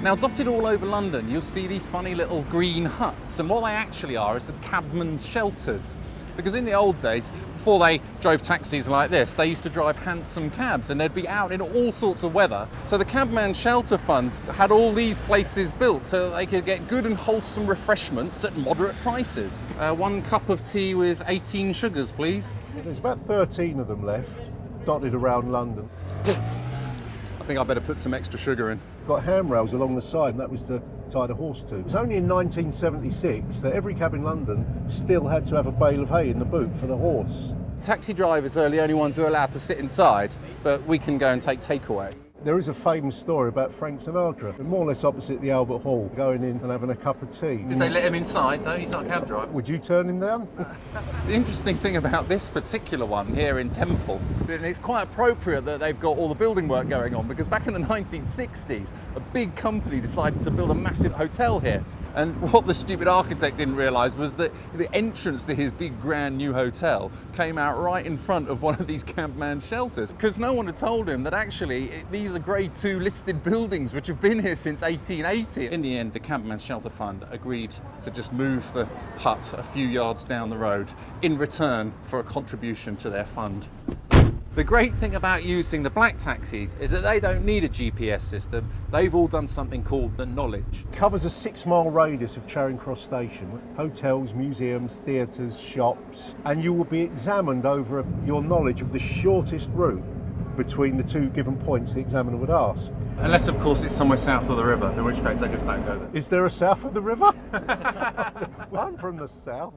Now, dotted all over London, you'll see these funny little green huts, and what they actually are is the cabman's shelters. Because in the old days, before they drove taxis like this, they used to drive hansom cabs, and they'd be out in all sorts of weather. So the Cabman Shelter Fund had all these places built so that they could get good and wholesome refreshments at moderate prices. 1 cup of tea with 18 sugars, please. There's about 13 of them left, dotted around London. I think I better put some extra sugar in. Got handrails along the side, and that was to tie the horse to. It was only in 1976 that every cab in London still had to have a bale of hay in the boot for the horse. Taxi drivers are the only ones who are allowed to sit inside, but we can go and take takeaway. There is a famous story about Frank Sinatra, more or less opposite the Albert Hall, going in and having a cup of tea. Did they let him inside though? He's not a cab driver. Would you turn him down? The interesting thing about this particular one here in Temple, and it's quite appropriate that they've got all the building work going on, because back in the 1960s, a big company decided to build a massive hotel here. And what the stupid architect didn't realise was that the entrance to his big grand new hotel came out right in front of one of these Cabman shelters, because no one had told him that actually these are grade 2 listed buildings which have been here since 1880. In the end, the Cabman Shelter Fund agreed to just move the hut a few yards down the road in return for a contribution to their fund. The great thing about using the black taxis is that they don't need a GPS system. They've all done something called the knowledge. Covers a 6-mile radius of Charing Cross Station, hotels, museums, theatres, shops, and you will be examined over your knowledge of the shortest route between the 2 given points the examiner would ask. Unless, of course, it's somewhere south of the river, in which case they just don't go there. Is there a south of the river? Well, I'm from the south.